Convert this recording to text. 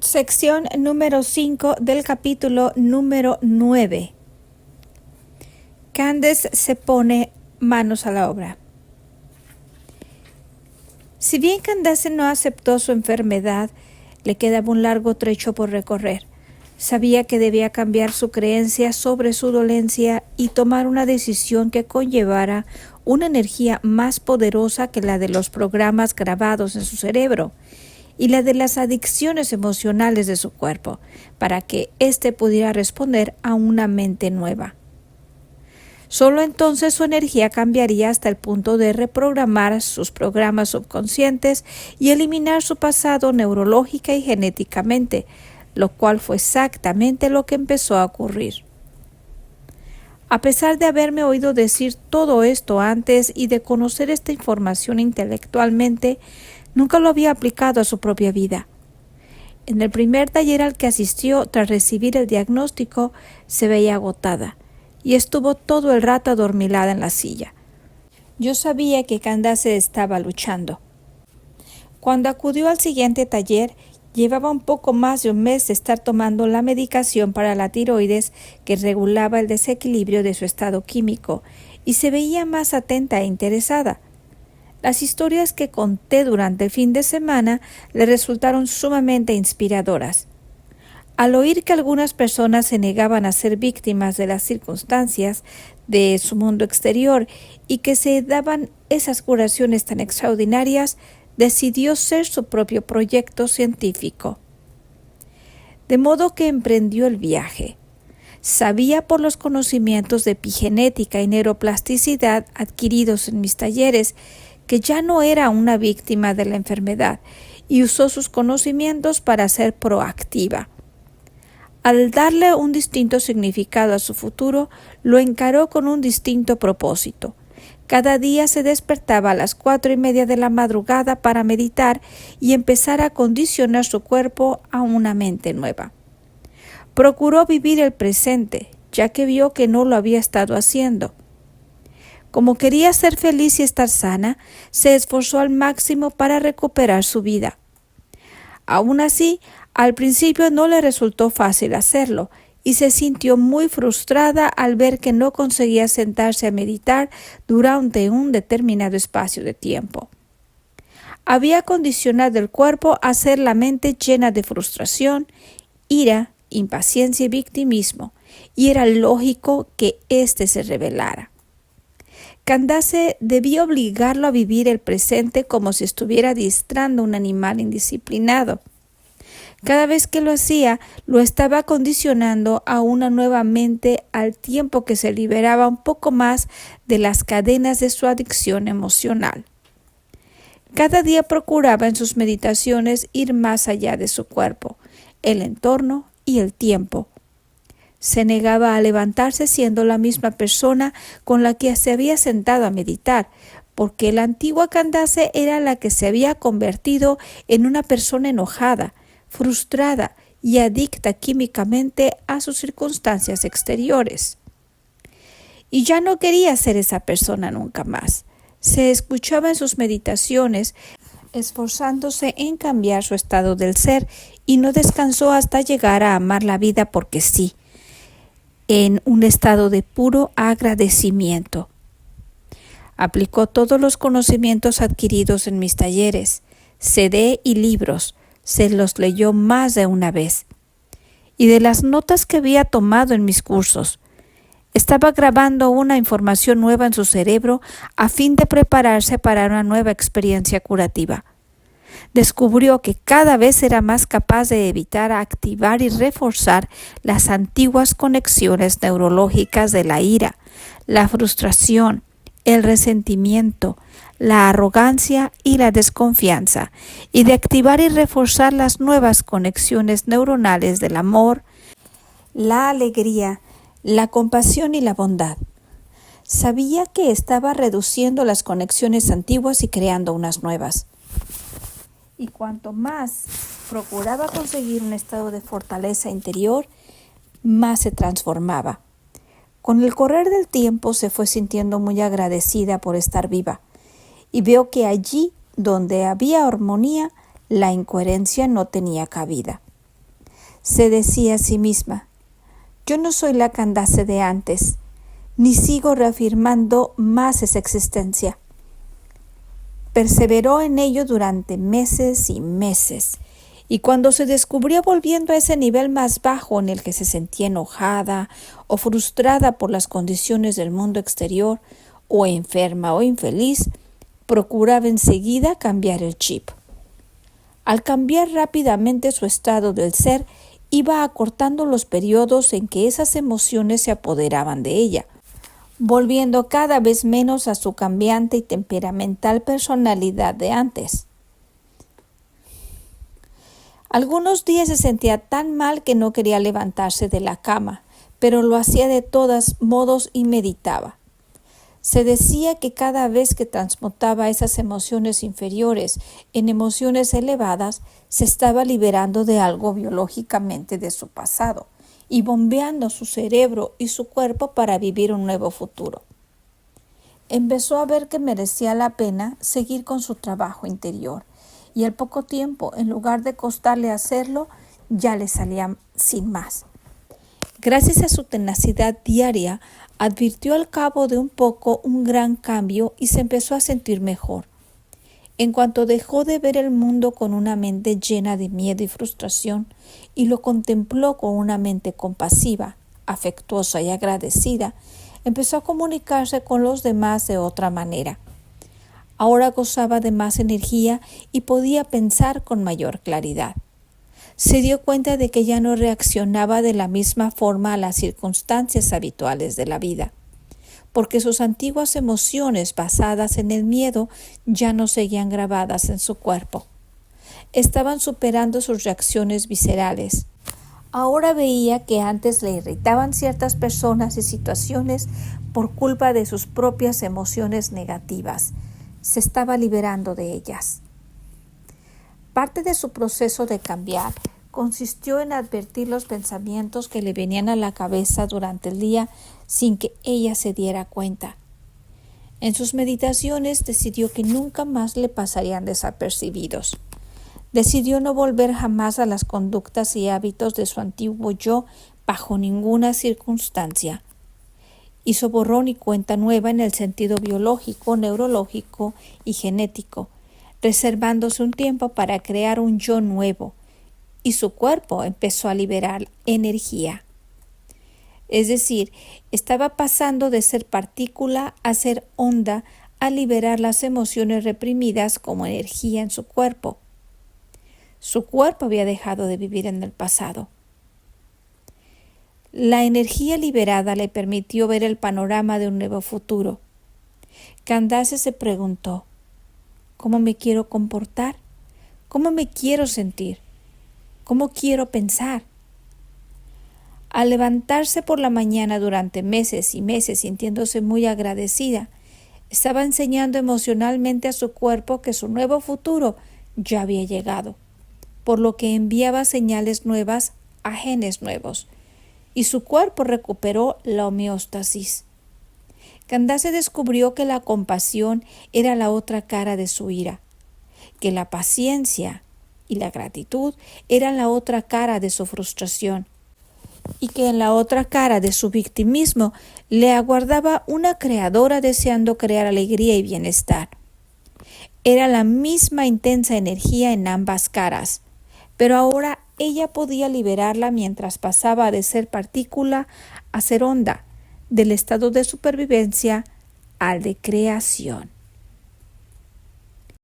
Sección número 5 del capítulo número 9. Candace se pone manos a la obra. Si bien Candace no aceptó su enfermedad, le quedaba un largo trecho por recorrer. Sabía que debía cambiar su creencia sobre su dolencia y tomar una decisión que conllevara una energía más poderosa que la de los programas grabados en su cerebro y la de las adicciones emocionales de su cuerpo, para que éste pudiera responder a una mente nueva. Solo entonces su energía cambiaría hasta el punto de reprogramar sus programas subconscientes y eliminar su pasado neurológica y genéticamente, lo cual fue exactamente lo que empezó a ocurrir. A pesar de haberme oído decir todo esto antes y de conocer esta información intelectualmente, nunca lo había aplicado a su propia vida. En el primer taller al que asistió tras recibir el diagnóstico, se veía agotada y estuvo todo el rato adormilada en la silla. Yo sabía que Candace estaba luchando. Cuando acudió al siguiente taller, llevaba un poco más de un mes de estar tomando la medicación para la tiroides que regulaba el desequilibrio de su estado químico y se veía más atenta e interesada. Las historias que conté durante el fin de semana le resultaron sumamente inspiradoras. Al oír que algunas personas se negaban a ser víctimas de las circunstancias de su mundo exterior y que se daban esas curaciones tan extraordinarias, decidió ser su propio proyecto científico. De modo que emprendió el viaje. Sabía por los conocimientos de epigenética y neuroplasticidad adquiridos en mis talleres que ya no era una víctima de la enfermedad y usó sus conocimientos para ser proactiva. Al darle un distinto significado a su futuro, lo encaró con un distinto propósito. Cada día se despertaba a las 4:30 de la madrugada para meditar y empezar a condicionar su cuerpo a una mente nueva. Procuró vivir el presente, ya que vio que no lo había estado haciendo. Como quería ser feliz y estar sana, se esforzó al máximo para recuperar su vida. Aún así, al principio no le resultó fácil hacerlo y se sintió muy frustrada al ver que no conseguía sentarse a meditar durante un determinado espacio de tiempo. Había condicionado el cuerpo a ser la mente llena de frustración, ira, impaciencia y victimismo, y era lógico que éste se rebelara. Candace debía obligarlo a vivir el presente como si estuviera adiestrando a un animal indisciplinado. Cada vez que lo hacía, lo estaba condicionando a una nueva mente al tiempo que se liberaba un poco más de las cadenas de su adicción emocional. Cada día procuraba en sus meditaciones ir más allá de su cuerpo, el entorno y el tiempo. Se negaba a levantarse siendo la misma persona con la que se había sentado a meditar, porque la antigua Candace era la que se había convertido en una persona enojada, frustrada y adicta químicamente a sus circunstancias exteriores. Y ya no quería ser esa persona nunca más. Se escuchaba en sus meditaciones, esforzándose en cambiar su estado del ser, y no descansó hasta llegar a amar la vida porque sí, en un estado de puro agradecimiento. Aplicó todos los conocimientos adquiridos en mis talleres, CD y libros, se los leyó más de una vez. Y de las notas que había tomado en mis cursos, estaba grabando una información nueva en su cerebro a fin de prepararse para una nueva experiencia curativa. Descubrió que cada vez era más capaz de evitar activar y reforzar las antiguas conexiones neurológicas de la ira, la frustración, el resentimiento, la arrogancia y la desconfianza, y de activar y reforzar las nuevas conexiones neuronales del amor, la alegría, la compasión y la bondad. Sabía que estaba reduciendo las conexiones antiguas y creando unas nuevas. Y cuanto más procuraba conseguir un estado de fortaleza interior, más se transformaba. Con el correr del tiempo se fue sintiendo muy agradecida por estar viva, y veo que allí donde había armonía, la incoherencia no tenía cabida. Se decía a sí misma: yo no soy la Candace de antes, ni sigo reafirmando más esa existencia. Perseveró en ello durante meses y meses, y cuando se descubrió volviendo a ese nivel más bajo en el que se sentía enojada o frustrada por las condiciones del mundo exterior, o enferma o infeliz, procuraba enseguida cambiar el chip. Al cambiar rápidamente su estado del ser, iba acortando los periodos en que esas emociones se apoderaban de ella, volviendo cada vez menos a su cambiante y temperamental personalidad de antes. Algunos días se sentía tan mal que no quería levantarse de la cama, pero lo hacía de todos modos y meditaba. Se decía que cada vez que transmutaba esas emociones inferiores en emociones elevadas, se estaba liberando de algo biológicamente de su pasado y bombeando su cerebro y su cuerpo para vivir un nuevo futuro. Empezó a ver que merecía la pena seguir con su trabajo interior, y al poco tiempo, en lugar de costarle hacerlo, ya le salía sin más. Gracias a su tenacidad diaria, advirtió al cabo de un poco un gran cambio y se empezó a sentir mejor. En cuanto dejó de ver el mundo con una mente llena de miedo y frustración y lo contempló con una mente compasiva, afectuosa y agradecida, empezó a comunicarse con los demás de otra manera. Ahora gozaba de más energía y podía pensar con mayor claridad. Se dio cuenta de que ya no reaccionaba de la misma forma a las circunstancias habituales de la vida, porque sus antiguas emociones basadas en el miedo ya no seguían grabadas en su cuerpo. Estaban superando sus reacciones viscerales. Ahora veía que antes le irritaban ciertas personas y situaciones por culpa de sus propias emociones negativas. Se estaba liberando de ellas. Parte de su proceso de cambiar consistió en advertir los pensamientos que le venían a la cabeza durante el día sin que ella se diera cuenta. En sus meditaciones decidió que nunca más le pasarían desapercibidos. Decidió no volver jamás a las conductas y hábitos de su antiguo yo bajo ninguna circunstancia. Hizo borrón y cuenta nueva en el sentido biológico, neurológico y genético, reservándose un tiempo para crear un yo nuevo, y su cuerpo empezó a liberar energía. Es decir, estaba pasando de ser partícula a ser onda, a liberar las emociones reprimidas como energía en su cuerpo. Su cuerpo había dejado de vivir en el pasado. La energía liberada le permitió ver el panorama de un nuevo futuro. Candace se preguntó: ¿cómo me quiero comportar? ¿Cómo me quiero sentir? ¿Cómo quiero pensar? Al levantarse por la mañana durante meses y meses sintiéndose muy agradecida, estaba enseñando emocionalmente a su cuerpo que su nuevo futuro ya había llegado, por lo que enviaba señales nuevas a genes nuevos, y su cuerpo recuperó la homeostasis. Candace descubrió que la compasión era la otra cara de su ira, que la paciencia y la gratitud eran la otra cara de su frustración, y que en la otra cara de su victimismo le aguardaba una creadora deseando crear alegría y bienestar. Era la misma intensa energía en ambas caras, pero ahora ella podía liberarla mientras pasaba de ser partícula a ser onda, del estado de supervivencia al de creación.